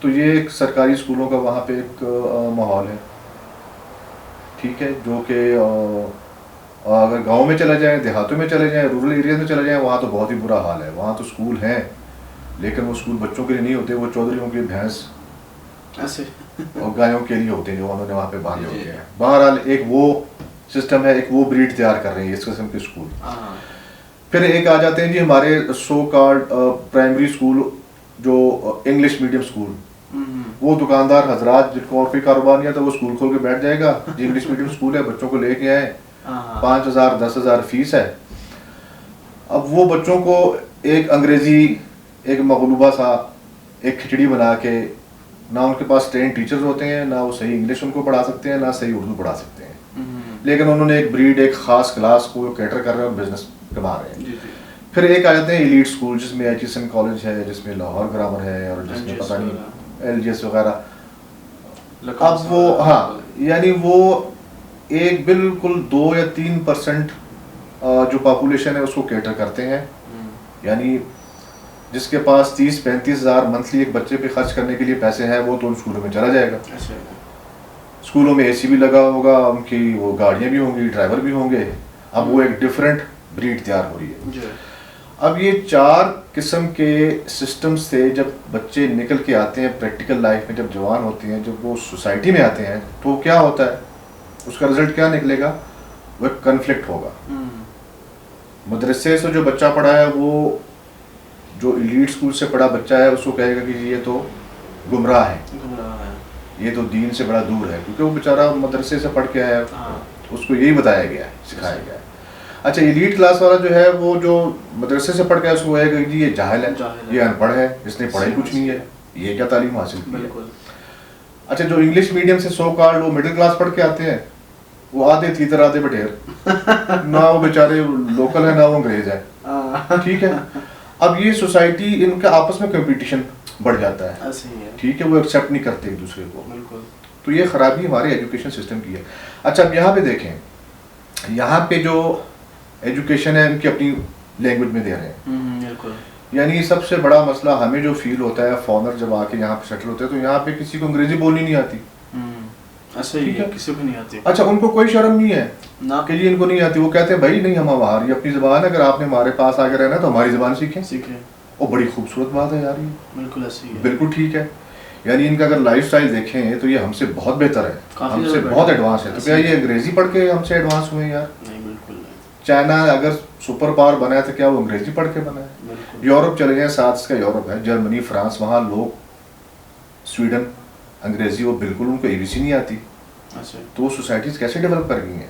تو یہ ایک سرکاری اسکولوں کا وہاں پہ ایک ماحول ہے، ٹھیک ہے، جو کہ اگر گاؤں میں چلے جائیں، دیہاتوں میں چلے جائیں، رورل ایریاز میں چلے جائیں، وہاں تو بہت ہی برا حال ہے. وہاں تو اسکول ہیں لیکن وہ اسکول بچوں کے لیے نہیں ہوتے، وہ چودھریوں کی بھینس اور گایوں کے لیے ہوتے ہیں جو انہوں نے وہاں پہ باندھے ہوتے ہیں. بہرحال ایک وہ سسٹم ہے، ایک وہ بریڈ تیار کر رہے ہیں اس قسم کے اسکول. پھر ایک آ جاتے ہیں جی ہمارے سو کارڈ پرائمری اسکول جو انگلش میڈیم اسکول. وہ دکاندار حضرات جن کو اور کوئی کاروبار نہیں آتا وہ اسکول کھول کے بیٹھ جائے گا جی انگلش میڈیم اسکول ہے، بچوں کو لے کے آئیں، 5,000 10,000 فیس ہے. اب وہ بچوں کو ایک انگریزی ایک مغلوبہ سا ایک کھچڑی بنا کے، نہ ان کے پاس ٹرین ٹیچرز ہوتے ہیں، نہ وہ صحیح انگلش ان کو پڑھا سکتے ہیں، نہ صحیح اردو پڑھا سکتے ہیں، لیکن انہوں نے ایک بریڈ ایک خاص کلاس کو کیٹر کر رہے ہیں اور بزنس کما رہے ہیں. پھر ایک آ جاتے ہیں ایلیٹ اسکول جس میں ایچیسن کالج ہے، جس میں لاہور گرامر ہے، اور جس میں پتہ نہیں ایل جی ایس وغیرہ. اب وہ ہاں یعنی وہ ایک بالکل 2 یا 3% جو پاپولیشن ہے اس کو کیٹر کرتے ہیں. یعنی جس کے پاس 30-35 ہزار منتھلی ایک بچے پہ خرچ کرنے کے لیے پیسے ہیں وہ تو ان اسکولوں میں چلا جائے گا. اسکولوں میں اے سی بھی لگا ہوگا، ان کی وہ گاڑیاں بھی ہوں گی، ڈرائیور بھی ہوں گے. اب وہ ایک ڈفرینٹ بریڈ تیار ہو رہی ہے. اب یہ 4 قسم کے سسٹمز سے جب بچے نکل کے آتے ہیں پریکٹیکل لائف میں، جب جوان ہوتے ہیں، جب وہ سوسائٹی میں آتے ہیں تو کیا ہوتا ہے، اس کا رزلٹ کیا نکلے گا، وہ ایک کنفلکٹ ہوگا. مدرسے سے جو بچہ پڑھا ہے وہ جو ایلیٹ اسکول سے پڑھا بچہ ہے اس کو کہے گا کہ یہ تو گمراہ ہے، یہ تو دین سے بڑا دور ہے، کیونکہ وہ بیچارہ مدرسے سے پڑھ کے آیا، اس کو یہی بتایا گیا ہے، سکھایا گیا ہے. اچھا ایلیٹ کلاس والا جو ہے وہ جو مدرسے سے پڑھ کے اس کو کہے گا جی یہ جاہل ہے، یہ ان پڑھ ہے، اس نے پڑھائی کچھ نہیں ہے، یہ کیا تعلیم حاصل کی ہے. اچھا جو انگلش میڈیم سے سو کارڈ وہ مڈل کلاس پڑھ کے آتے ہیں وہ آدھے تیتر آدھے بٹیر، نہ وہ بیچارے لوکل ہیں نہ وہ انگریز ہے، ٹھیک ہے. اب یہ سوسائٹی ان کا آپس میں کمپٹیشن بڑھ جاتا ہے، ٹھیک ہے، وہ ایکسیپٹ نہیں کرتے ایک دوسرے کو. تو یہ خرابی ہمارے ایجوکیشن سسٹم کی ہے. اچھا اب یہاں پہ دیکھیں، یہاں پہ جو ایجوکیشن ہے ان کی اپنی لینگویج میں دے رہے ہیں. یعنی سب سے بڑا مسئلہ ہمیں جو فیل ہوتا ہے فارنر جب آ کے یہاں پہ سیٹل ہوتے ہیں تو یہاں پہ کسی کو انگریزی بولنی نہیں آتی. کسی کو نہیں آتی. اچھا ان کو کوئی شرم نہیں ہے کہ یہ ان کو نہیں آتی، وہ کہتے ہیں بھائی نہیں ہم ہماری اپنی زبان ہے، اگر آپ نے ہمارے پاس آ کے رہنا تو ہماری زبان سیکھیں. وہ بڑی خوبصورت بات ہے یار، یہ بالکل ایسی ہے، بالکل ٹھیک ہے. یعنی ان کا اگر لائف سٹائل دیکھیں تو یہ ہم سے بہت بہتر ہے، ہم سے بہت ایڈوانس ہے. تو کیا یہ انگریزی پڑھ کے ہم سے ایڈوانس ہوئے یار؟ نہیں بالکل نہیں. چائنا اگر سپر پاور بنا ہے تو کیا وہ انگریزی پڑھ کے بنا ہے؟ یورپ چلے جائیں، ساتھ کا یورپ ہے، جرمنی، فرانس، وہاں لوگ، سویڈن، انگریزی وہ بالکل ان کو اے بی سی نہیں آتی. تو وہ سوسائٹیز کیسے ڈیولپ کر گئی ہیں؟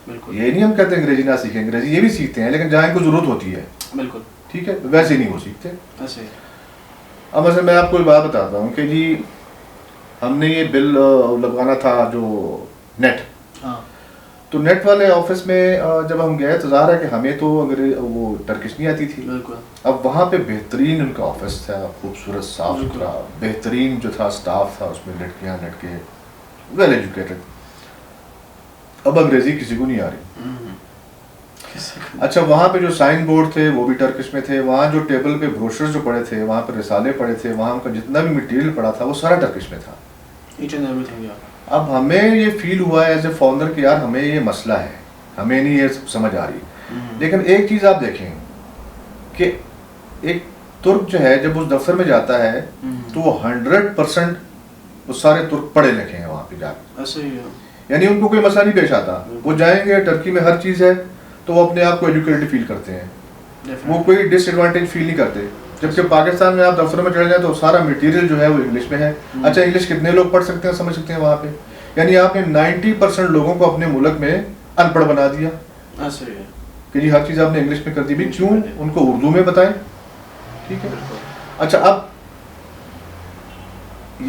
یہ نہیں ہم کہتے انگریزی نہ سیکھیں، انگریزی یہ بھی سیکھتے ہیں لیکن جہاں ان کو ضرورت ہوتی ہے، بالکل ٹھیک ہے، ویسے نہیں وہ سیکھتے. اب مثلا میں آپ کو ایک بات بتاتا ہوں کہ جی ہم نے یہ بل لگوانا تھا جو نیٹ، تو نیٹ والے آفس میں جب ہم گئے تو ظاہر ہے کہ ہمیں تو وہ ٹرکش نہیں آتی تھی. اب وہاں پہ بہترین ان کا آفس تھا، خوبصورت، صاف ستھرا، بہترین جو تھا اسٹاف تھا اس میں، لڑکیاں لڑکے ویل ایجوکیٹڈ. اب انگریزی کسی کو نہیں آ رہی. اچھا وہاں پہ جو سائن بورڈ تھے وہ بھی ٹرکش میں تھے، وہاں جو ٹیبل پہ بروشرز جو پڑے تھے، وہاں پہ رسالے پڑے تھے، وہاں کا جتنا بھی مٹیریل پڑا تھا وہ سارا ٹرکش میں تھا. اب ہمیں یہ فیل ہوا ہے ایز اے فاؤنڈر کہ یار ہمیں یہ مسئلہ ہے، ہمیں نہیں یہ سمجھ آ رہی. لیکن ایک چیز آپ دیکھیں کہ ایک ترک جو ہے جب اس دفتر میں جاتا ہے تو وہ 100% وہ سارے ترک پڑھے لکھے ہیں وہاں پہ جا کے، یعنی ان کو کوئی مسئلہ نہیں پیش آتا. وہ جائیں گے، ٹرکی میں ہر چیز ہے تو وہ اپنے آپ کو ایجوکیٹڈ فیل کرتے ہیں، وہ کوئی ڈس ایڈوانٹیج فیل نہیں کرتے. جبکہ پاکستان میں آپ دفتروں میں چلے جائیں تو سارا مٹیریل جو ہے وہ انگلش میں ہے. اچھا انگلش کتنے لوگ پڑھ سکتے ہیں، سمجھ سکتے ہیں وہاں پہ؟ یعنی آپ نے 90% لوگوں کو اپنے ملک میں ان پڑھ بنا دیا کہ جی ہر چیز آپ نے انگلش میں کر دی. بھی کیوں؟ ان کو اردو میں بتائیں، ٹھیک ہے. اچھا اب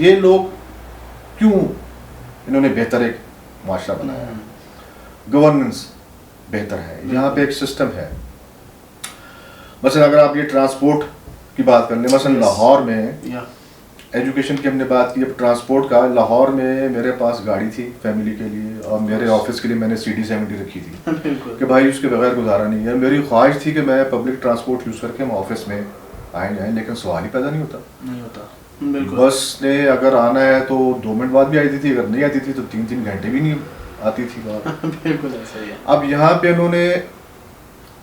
یہ لوگ کیوں انہوں نے بہتر ایک معاشرہ بنایا، گورننس بہتر ہے، یہاں پہ ایک سسٹم ہے. مثلا اگر آپ یہ ٹرانسپورٹ کی بات کر لیں، مثلا لاہور میں ایجوکیشن کی ہم نے بات کی، اب ٹرانسپورٹ کا، لاہور میں میرے پاس گاڑی تھی فیملی کے لیے اور میرے آفس کے لیے میں نے CD70 رکھی تھی کہ بھائی اس کے بغیر گزارا نہیں ہے. میری خواہش تھی کہ میں پبلک ٹرانسپورٹ یوز کر کے ہم آفس میں آئیں جائیں، لیکن سوال ہی پیدا نہیں ہوتا. بالکل. بس نے اگر آنا ہے تو 2 منٹ بعد بھی آتی تھی, اگر نہیں آتی تھی تو 3 گھنٹے بھی نہیں آتی تھی بات. بالکل ایسا ہی ہے. اب یہاں پہ انہوں نے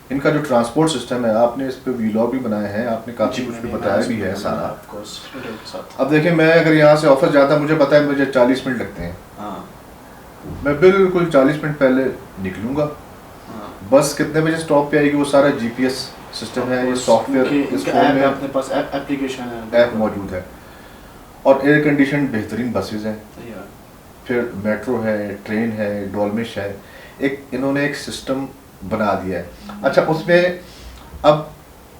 ان کا جو ٹرانسپورٹ سسٹم ہے, آپ نے اس پہ ویلاگ بھی بنائے ہیں, آپ نے کافی کچھ بھی بتایا بھی ہے سارا. اب دیکھیں میں اگر یہاں سے آفس جاتا, مجھے پتا ہے مجھے 40 منٹ لگتے ہیں, میں بالکل 40 منٹ پہلے نکلوں گا. بس کتنے بجے اسٹاپ پہ آئے گی وہ سارا جی پی ایس سسٹم ہے, یہ سافٹ ویئر اس فون میں اپنے پاس ایپلیکیشن ہے, ایپ موجود ہے, اور ایئر کنڈیشن بہترین بسیز ہیں, پھر میٹرو ہے, ٹرین ہے, ڈولمش ہے, ایک انہوں نے ایک سسٹم بنا دیا ہے. اچھا اس میں اب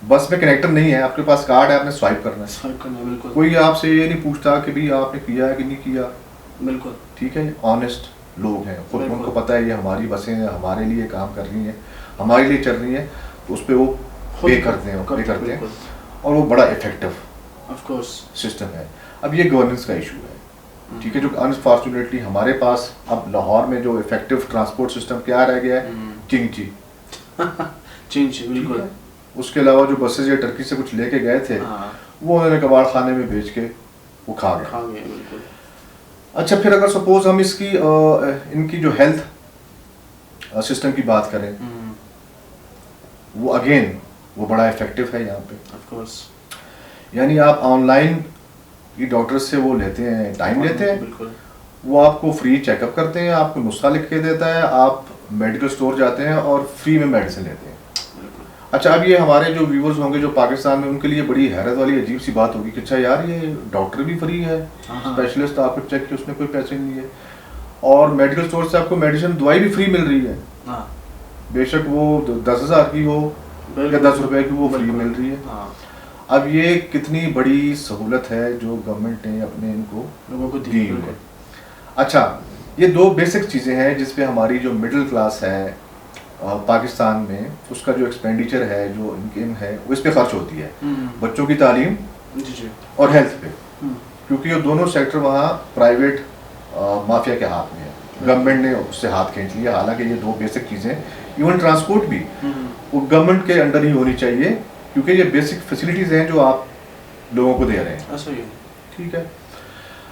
بس میں کنیکٹر نہیں ہے, آپ کے پاس کارڈ ہے, آپ نے سوائپ کرنا ہے, کوئی آپ سے یہ نہیں پوچھتا کہ بھی آپ نے کیا ہے کہ نہیں کیا. بالکل ٹھیک ہے, آنےسٹ لوگ ہیں, خود ان کو پتہ ہے یہ ہماری بسیں ہیں, ہمارے لیے کام کر رہی ہیں, ہمارے لیے چل رہی ہیں, تو اس پہ وہ پے کرتے ہیں, اور وہ بڑا افیکٹو سسٹم ہے. اب یہ گورننس کا ایشو ہے, ٹھیک ہے, جو انفارچونیٹلی ہمارے پاس اب لاہور میں جو افیکٹو ٹرانسپورٹ سسٹم کیا رہ گیا ہے, چنگچی. بالکل. اس کے علاوہ جو بسز یا ٹرکی سے کچھ لے کے گئے تھے وہ انہوں نے کباڑ خانے میں بیچ کے وہ کھا گئے. اچھا پھر اگر سپوز ہم اس کی ان کی جو ہیلتھ سسٹم کی بات کریں, وہ اگین وہ بڑا افیکٹو ہے یہاں پہ. یعنی آپ آن لائن یہ ڈاکٹر سے وہ لیتے ہیں, ٹائم لیتے ہیں, وہ آپ کو فری چیک اپ کرتے ہیں, آپ کو نسخہ لکھ کے دیتا ہے, آپ میڈیکل اسٹور جاتے ہیں اور فری میں میڈیسن لیتے ہیں. اچھا اب یہ ہمارے جو ویورز ہوں گے جو پاکستان میں, ان کے لیے بڑی حیرت والی عجیب سی بات ہوگی کہ اچھا یار یہ ڈاکٹر بھی فری ہے, اسپیشلسٹ آپ کو چیک کیا اس نے کوئی پیسے نہیں ہے, اور میڈیکل اسٹور سے آپ کو میڈیسن دوائی بھی فری مل رہی ہے, بے شک وہ 10,000 کی ہو یا 10 روپے کی, وہ فری مل رہی ہے. اب یہ کتنی بڑی سہولت ہے جو گورنمنٹ نے اپنے ان کو لوگوں کو دی ہوئی ہے. اچھا یہ 2 بیسک چیزیں ہیں جس پہ ہماری جو مڈل کلاس ہے پاکستان میں, اس کا جو ایکسپینڈیچر ہے, جو انکم ہے, وہ اس پہ خرچ ہوتی ہے, بچوں کی تعلیم اور ہیلتھ پہ, کیونکہ یہ دونوں سیکٹر وہاں پرائیویٹ مافیا کے ہاتھ میں ہے. گورنمنٹ نے اس سے ہاتھ کھینچ لیا, حالانکہ یہ 2 بیسک چیزیں, ایون ٹرانسپورٹ بھی وہ گورنمنٹ کے انڈر ہی ہونی چاہیے, کیونکہ یہ بیسک فیسلٹیز ہیں جو آپ لوگوں کو دے رہے ہیں. ٹھیک ہے.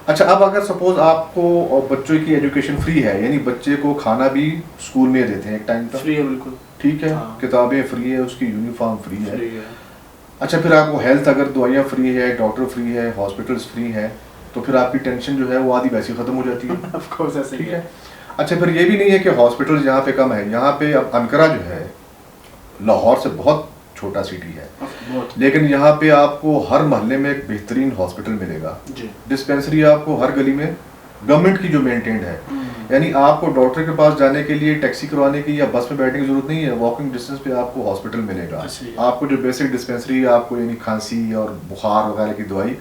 اچھا اب اگر سپوز آپ کو بچوں کی ایجوکیشن فری ہے, یعنی بچے کو کھانا بھی اسکول میں دیتے ہیں ایک ٹائم تک, فری ہے, بالکل ٹھیک ہے, کتابیں فری ہے, اس کی یونیفارم فری ہے. اچھا پھر آپ کو ہیلتھ, اگر دوائیاں فری ہے, ڈاکٹر فری ہے, ہاسپٹلس فری ہے, تو پھر آپ کی ٹینشن جو ہے وہ آدھی ویسی ختم ہو جاتی ہے. ٹھیک ہے. اچھا پھر یہ بھی نہیں ہے کہ ہاسپٹل یہاں پہ کم ہے, یہاں پہ اب انقرہ جو ہے لاہور سے بہت چھوٹا سٹی ہے, لیکن یہاں پہ آپ کو ہر محلے میں ایک بہترین ہاسپٹل ملے گا. ڈسپینسری آپ کو ہر گلی میں گورنمنٹ کی جو مینٹینڈ ہے, یعنی آپ کو ڈاکٹر کے پاس جانے کے لیے ٹیکسی کروانے کی یا بس میں بیٹھنے کی ضرورت نہیں ہے, واکنگ ڈسٹینس پہ آپ کو ہاسپٹل ملے گا. آپ کو جو بیسک ڈسپینسری آپ کو یعنی کھانسی اور بخار وغیرہ کی دوائی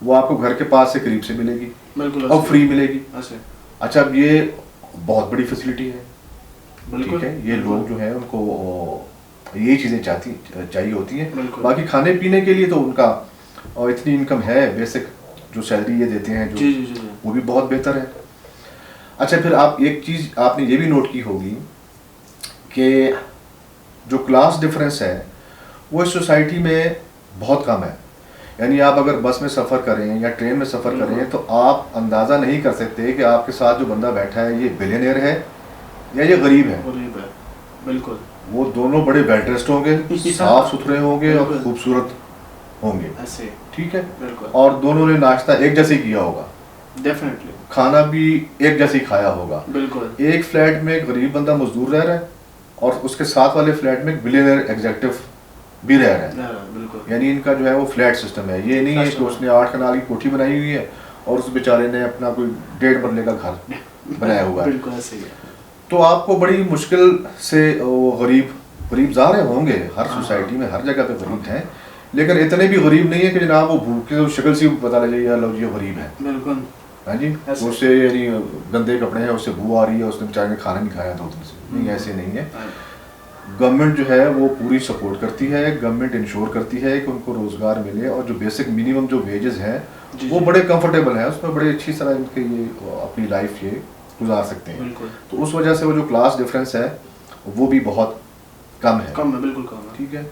وہ آپ کو گھر کے پاس سے قریب سے ملے گی اور فری ملے گی. اچھا اب یہ بہت بڑی فیسلٹی ہے, ٹھیک ہے, یہ لوگ جو ہیں ان کو یہی چیزیں چاہیے ہوتی ہیں. باقی کھانے پینے کے لیے تو ان کا اتنی انکم ہے, بیسک جو سیلری یہ دیتے ہیں جو وہ بھی بہت بہتر ہے. اچھا پھر آپ ایک چیز آپ نے یہ بھی نوٹ کی ہوگی کہ جو کلاس ڈفرینس ہے وہ اس سوسائٹی میں بہت کم ہے. یعنی آپ اگر بس میں سفر کریں یا ٹرین میں سفر کریں تو آپ اندازہ نہیں کر سکتے کہ آپ کے ساتھ جو بندہ بیٹھا ہے یہ بلینئر ہے یا یہ غریب ہے. بالکل. وہ دونوں بڑے ویل ڈریسڈ ہوں گے, صاف ستھرے ہوں گے اور خوبصورت ہوں گے. ٹھیک ہے. اور دونوں نے ناشتہ ایک جیسے ہی کیا ہوگا, ڈیفینیٹلی کھانا بھی ایک جیسے ہی کھایا ہوگا. بالکل. ایک فلیٹ میں ایک غریب بندہ مزدور رہ رہا ہے اور اس کے ساتھ والے فلیٹ میں ایک بلینئر ایگزیکٹو بھی رہ رہا ہے. یعنی ان کا جو ہے وہ فلیٹ سسٹم ہے. یہ نہیں ہے کہ اس نے 8 کنال کی کوٹھی بنائی ہوئی ہے اور اس بیچارے نے اپنا کوئی 1.5 مرلے کا گھر بنایا ہوا ہے. بالکل ایسے ہی ہے. تو آپ کو بڑی مشکل سے وہ غریب ظاہر ہوں گے, ہر سوسائٹی میں ہر جگہ پہ غریب ہیں, لیکن اتنے بھی غریب نہیں ہے کہ جناب وہ بھوکے شکل سے پتہ لگ جائے لو یہ غریب ہے. بالکل. ہاں جی, اس سے یعنی گندے کپڑے ہیں, اس سے بو آ رہی ہے, اس نے بیچارے نے کھانا نہیں کھایا 2 دن سے. نہیں, ایسے نہیں ہے. گورنمنٹ جو ہے وہ پوری سپورٹ کرتی ہے, گورنمنٹ انشور کرتی ہے کہ ان کو روزگار ملے, اور جو بیسک منیمم جو ویجز ہیں وہ بڑے کمفرٹیبل ہیں, اس میں بڑے اچھی طرح ان کے یہ اپنی لائف یہ گزار سکتے ہیں. تو اس وجہ سے وہ جو کلاس ڈفرینس ہے وہ بھی بہت کم ہے. بالکل کم ہے. ٹھیک ہے.